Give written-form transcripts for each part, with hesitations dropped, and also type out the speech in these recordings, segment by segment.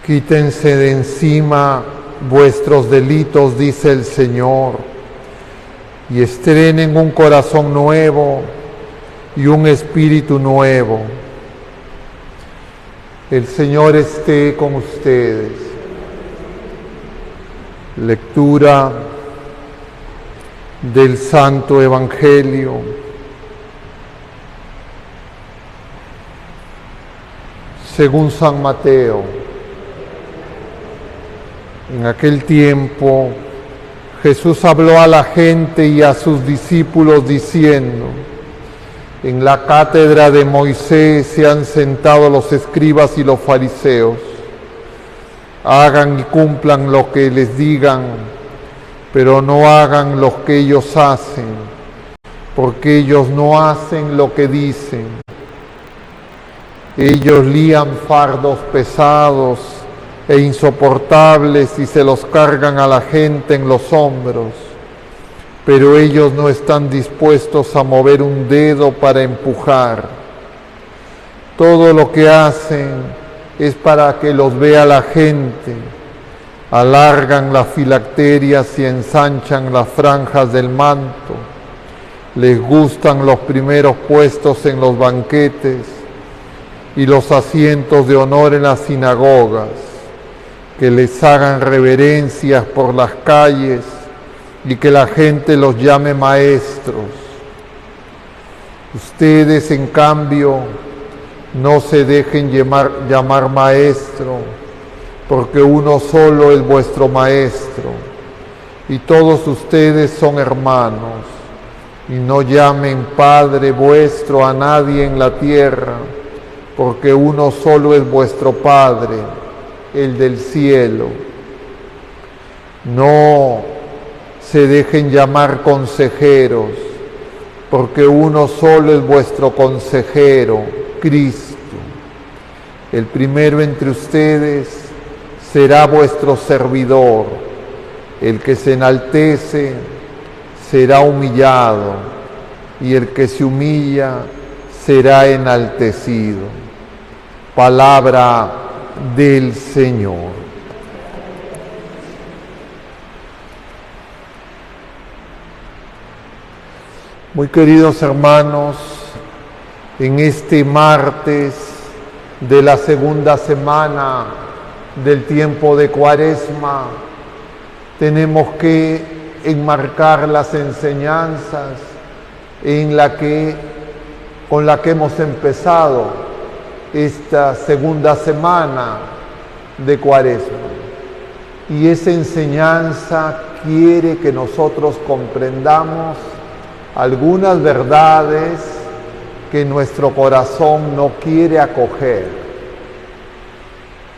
Quítense de encima vuestros delitos, dice el Señor, y estrenen un corazón nuevo y un espíritu nuevo. El Señor esté con ustedes. Lectura del Santo Evangelio según San Mateo. En aquel tiempo Jesús habló a la gente y a sus discípulos diciendo: en la cátedra de Moisés se han sentado los escribas y los fariseos. Hagan y cumplan lo que les digan, pero no hagan lo que ellos hacen, porque ellos no hacen lo que dicen. Ellos lían fardos pesados e insoportables y se los cargan a la gente en los hombros, pero ellos no están dispuestos a mover un dedo para empujar. Todo lo que hacen es para que los vea la gente. Alargan las filacterias y ensanchan las franjas del manto. Les gustan los primeros puestos en los banquetes y los asientos de honor en las sinagogas, que les hagan reverencias por las calles y que la gente los llame maestros. Ustedes, en cambio, no se dejen llamar maestro, porque uno solo es vuestro maestro, y todos ustedes son hermanos. Y no llamen Padre vuestro a nadie en la tierra, porque uno solo es vuestro Padre, el del cielo. No se dejen llamar consejeros, porque uno solo es vuestro consejero, Cristo. El primero entre ustedes será vuestro servidor. El que se enaltece será humillado, y el que se humilla será enaltecido. Palabra del Señor. Muy queridos hermanos, en este martes de la segunda semana del tiempo de Cuaresma, tenemos que enmarcar las enseñanzas con la que hemos empezado esta segunda semana de Cuaresma. Y esa enseñanza quiere que nosotros comprendamos algunas verdades que nuestro corazón no quiere acoger.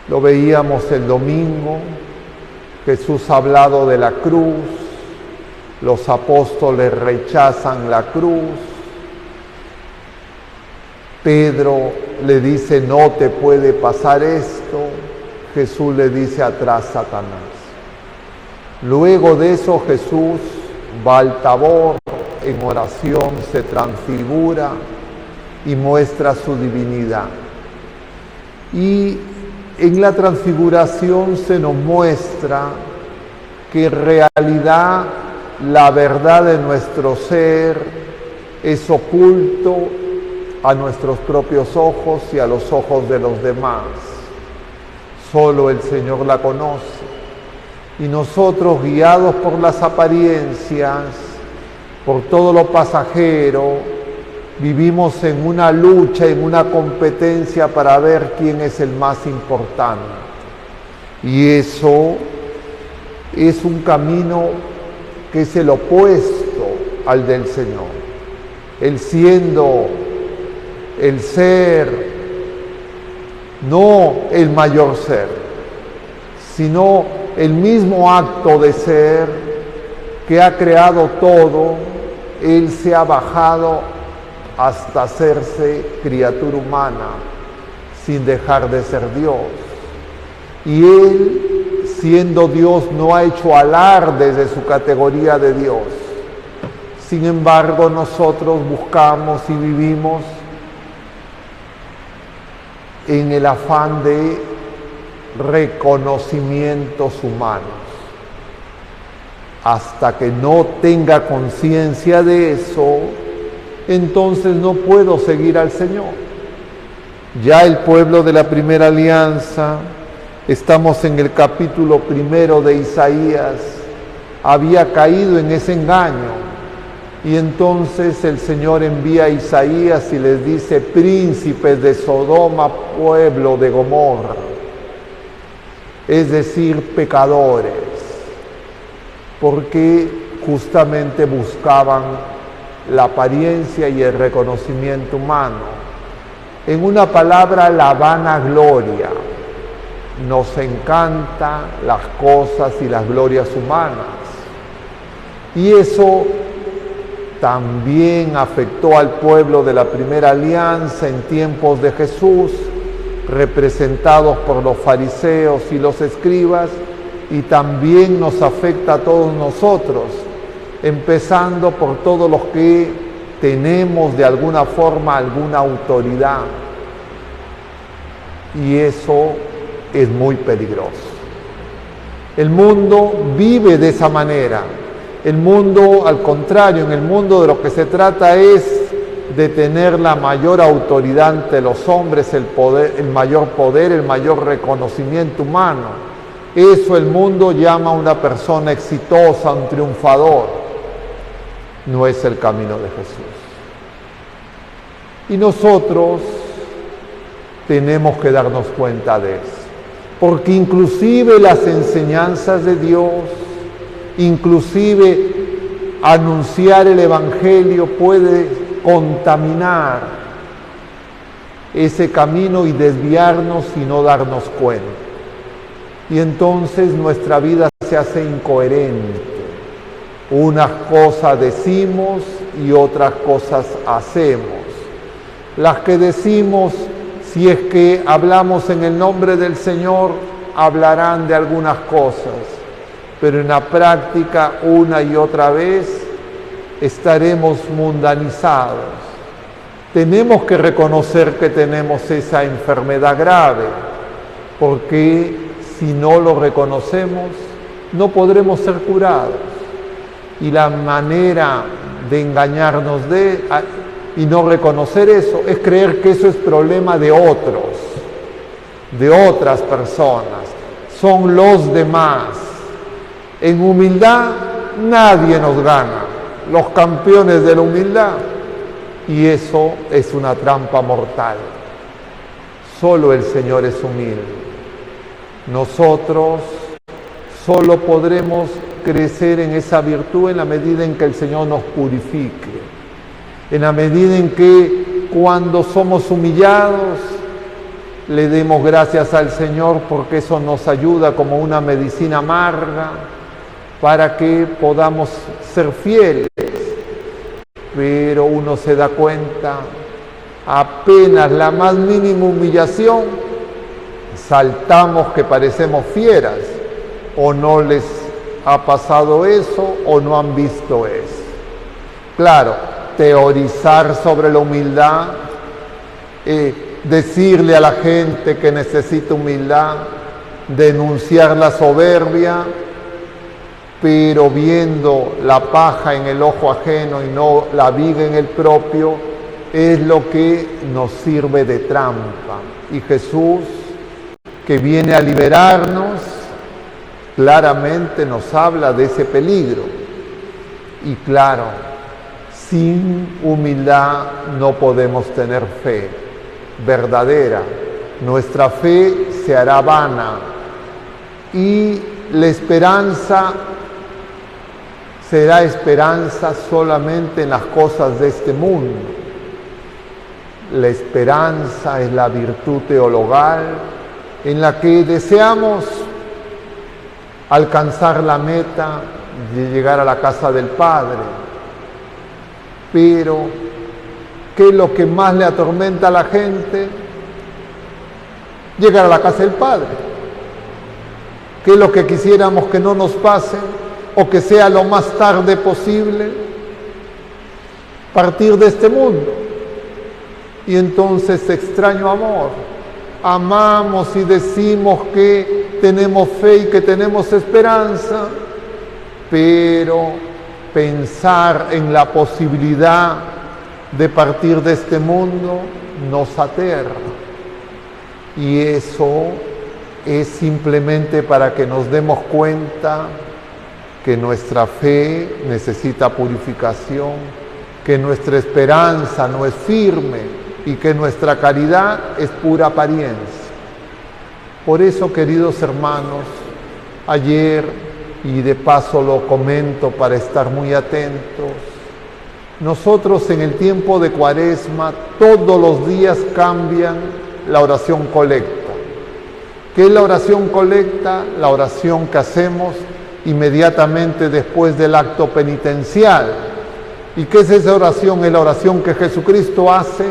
Lo veíamos el domingo. Jesús ha hablado de la cruz. Los apóstoles rechazan la cruz. Pedro le dice: no te puede pasar esto. Jesús le dice: atrás, Satanás. Luego de eso Jesús va al Tabor, en oración se transfigura y muestra su divinidad. Y en la transfiguración se nos muestra que en realidad la verdad de nuestro ser es oculto a nuestros propios ojos y a los ojos de los demás. Solo el Señor la conoce. Y nosotros, guiados por las apariencias, por todo lo pasajero, vivimos en una lucha, en una competencia para ver quién es el más importante. Y eso es un camino que es el opuesto al del Señor. Él siendo el ser, no el mayor ser, sino el mismo acto de ser que ha creado todo. Él se ha bajado hasta hacerse criatura humana, sin dejar de ser Dios. Y Él, siendo Dios, no ha hecho alarde de su categoría de Dios. Sin embargo, nosotros buscamos y vivimos en el afán de reconocimientos humanos. Hasta que no tenga conciencia de eso, entonces no puedo seguir al Señor. Ya el pueblo de la primera alianza, estamos en el capítulo 1 de Isaías, había caído en ese engaño. Y entonces el Señor envía a Isaías y les dice: príncipes de Sodoma, pueblo de Gomorra, es decir, pecadores, porque justamente buscaban la apariencia y el reconocimiento humano. En una palabra, la vanagloria. Nos encantan las cosas y las glorias humanas. Y eso también afectó al pueblo de la primera alianza en tiempos de Jesús, representados por los fariseos y los escribas, y también nos afecta a todos nosotros, empezando por todos los que tenemos de alguna forma alguna autoridad. Y eso es muy peligroso. El mundo vive de esa manera. El mundo, al contrario, en el mundo de lo que se trata es de tener la mayor autoridad ante los hombres, el mayor poder, el mayor reconocimiento humano. Eso el mundo llama a una persona exitosa, un triunfador. No es el camino de Jesús. Y nosotros tenemos que darnos cuenta de eso. Porque inclusive las enseñanzas de Dios, inclusive anunciar el Evangelio puede contaminar ese camino y desviarnos y no darnos cuenta. Y entonces nuestra vida se hace incoherente. Unas cosas decimos y otras cosas hacemos. Las que decimos, si es que hablamos en el nombre del Señor, hablarán de algunas cosas. Pero en la práctica, una y otra vez, estaremos mundanizados. Tenemos que reconocer que tenemos esa enfermedad grave, porque si no lo reconocemos, no podremos ser curados. Y la manera de engañarnos y no reconocer eso es creer que eso es problema de otros, de otras personas. Son los demás. En humildad nadie nos gana, los campeones de la humildad, y eso es una trampa mortal. Solo el Señor es humilde. Nosotros solo podremos crecer en esa virtud en la medida en que el Señor nos purifique, en la medida en que cuando somos humillados le demos gracias al Señor, porque eso nos ayuda como una medicina amarga para que podamos ser fieles. Pero uno se da cuenta, apenas la más mínima humillación, saltamos que parecemos fieras, o no les ha pasado eso, o no han visto eso. Claro, teorizar sobre la humildad, decirle a la gente que necesita humildad, denunciar la soberbia, pero viendo la paja en el ojo ajeno y no la viga en el propio, es lo que nos sirve de trampa. Y Jesús, que viene a liberarnos, claramente nos habla de ese peligro. Y claro, sin humildad no podemos tener fe verdadera. Nuestra fe se hará vana y la esperanza será esperanza solamente en las cosas de este mundo. La esperanza es la virtud teologal en la que deseamos alcanzar la meta de llegar a la casa del Padre. Pero, ¿qué es lo que más le atormenta a la gente? Llegar a la casa del Padre. ¿Qué es lo que quisiéramos que no nos pase o que sea lo más tarde posible? Partir de este mundo. Y entonces extraño amor. amamos y decimos que tenemos fe y que tenemos esperanza, pero pensar en la posibilidad de partir de este mundo nos aterra. Y eso es simplemente para que nos demos cuenta que nuestra fe necesita purificación, que nuestra esperanza no es firme y que nuestra caridad es pura apariencia. Por eso, queridos hermanos, ayer, y de paso lo comento para estar muy atentos, nosotros en el tiempo de Cuaresma todos los días cambian la oración colecta. ¿Qué es la oración colecta? La oración que hacemos inmediatamente después del acto penitencial. ¿Y qué es esa oración? Es la oración que Jesucristo hace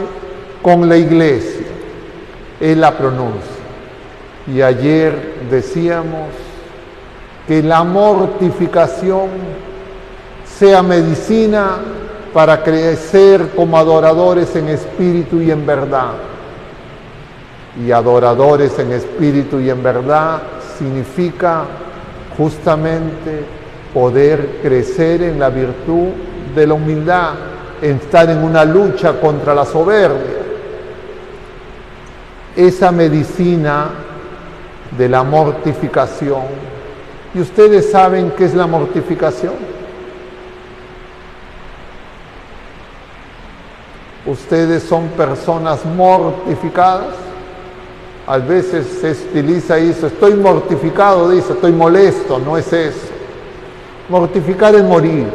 con la iglesia. Él la pronuncia. Y ayer decíamos que la mortificación sea medicina para crecer como adoradores en espíritu y en verdad. Y adoradores en espíritu y en verdad significa justamente poder crecer en la virtud de la humildad, en estar en una lucha contra la soberbia. Esa medicina de la mortificación. ¿Y ustedes saben qué es la mortificación? ¿Ustedes son personas mortificadas? A veces se utiliza eso, estoy mortificado, dice, estoy molesto, no es eso. Mortificar es morir.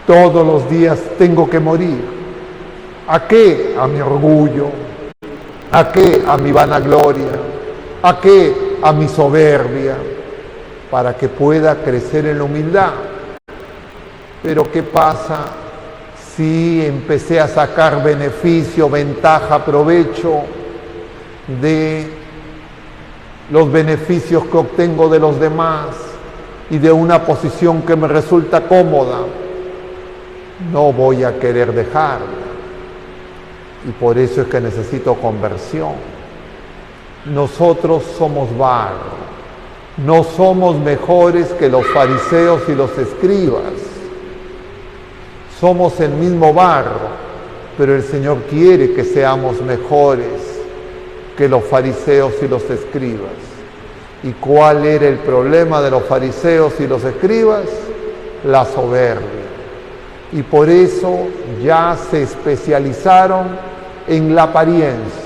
Todos los días tengo que morir. ¿A qué? A mi orgullo. ¿A qué? A mi vanagloria. ¿A qué? A mi soberbia. Para que pueda crecer en la humildad. Pero ¿qué pasa si empecé a sacar beneficio, ventaja, provecho de los beneficios que obtengo de los demás y de una posición que me resulta cómoda? No voy a querer dejarla. Y por eso es que necesito conversión. Nosotros somos barro. No somos mejores que los fariseos y los escribas. Somos el mismo barro, pero el Señor quiere que seamos mejores que los fariseos y los escribas. ¿Y cuál era el problema de los fariseos y los escribas? La soberbia. Y por eso ya se especializaron en la apariencia.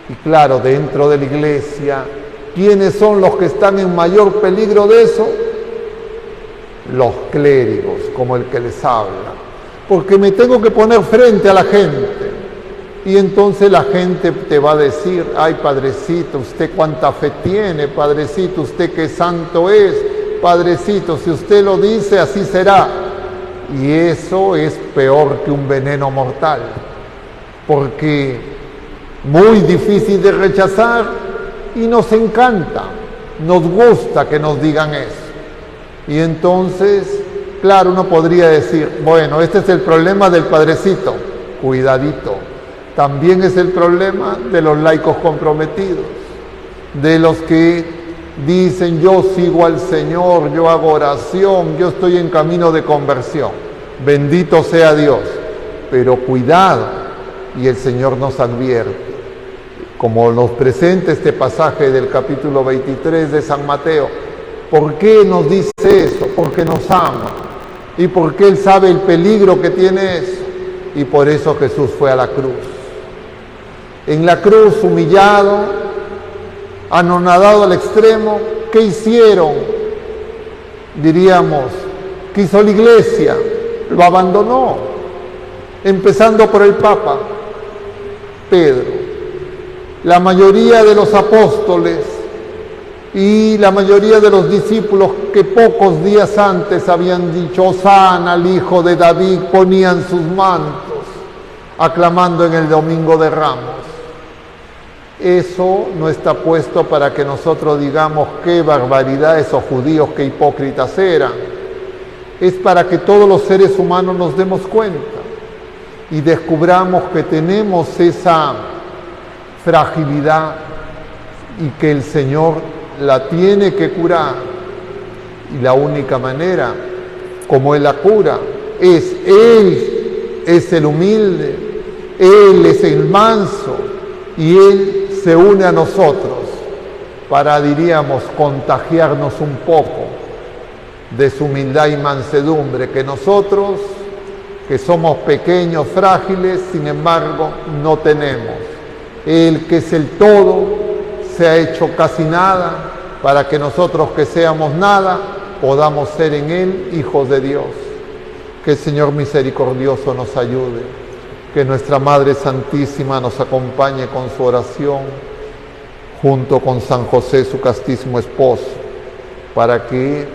Y claro, dentro de la iglesia, ¿quiénes son los que están en mayor peligro de eso? Los clérigos, como el que les habla. Porque me tengo que poner frente a la gente. Y entonces la gente te va a decir, ay, padrecito, usted cuánta fe tiene, padrecito, usted qué santo es, padrecito, si usted lo dice, así será. Y eso es peor que un veneno mortal, porque muy difícil de rechazar y nos encanta, nos gusta que nos digan eso. Y entonces, claro, uno podría decir, bueno, este es el problema del padrecito, cuidadito. También es el problema de los laicos comprometidos, de los que dicen yo sigo al Señor, yo hago oración, yo estoy en camino de conversión. Bendito sea Dios. Pero cuidado, y el Señor nos advierte, como nos presenta este pasaje del capítulo 23 de San Mateo. ¿Por qué nos dice eso? Porque nos ama. Y porque Él sabe el peligro que tiene eso. Y por eso Jesús fue a la cruz. En la cruz, humillado, anonadado al extremo, ¿qué hicieron? Diríamos, ¿qué hizo la iglesia? Lo abandonó, empezando por el Papa Pedro. La mayoría de los apóstoles y la mayoría de los discípulos que pocos días antes habían dicho Hosana al Hijo de David, ponían sus mantos, aclamando en el Domingo de Ramos. Eso no está puesto para que nosotros digamos qué barbaridad esos judíos, qué hipócritas eran. Es para que todos los seres humanos nos demos cuenta y descubramos que tenemos esa fragilidad y que el Señor la tiene que curar. Y la única manera como Él la cura es Él es el humilde, Él es el manso y Él se une a nosotros para, diríamos, contagiarnos un poco de su humildad y mansedumbre, que nosotros, que somos pequeños, frágiles, sin embargo, no tenemos. Él, que es el todo, se ha hecho casi nada para que nosotros, que seamos nada, podamos ser en Él hijos de Dios. Que el Señor misericordioso nos ayude, que nuestra Madre Santísima nos acompañe con su oración, junto con San José, su castísimo esposo, para que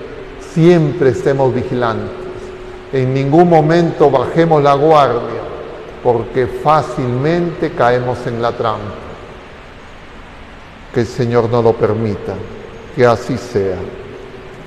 siempre estemos vigilantes, en ningún momento bajemos la guardia, porque fácilmente caemos en la trampa. Que el Señor no lo permita, que así sea.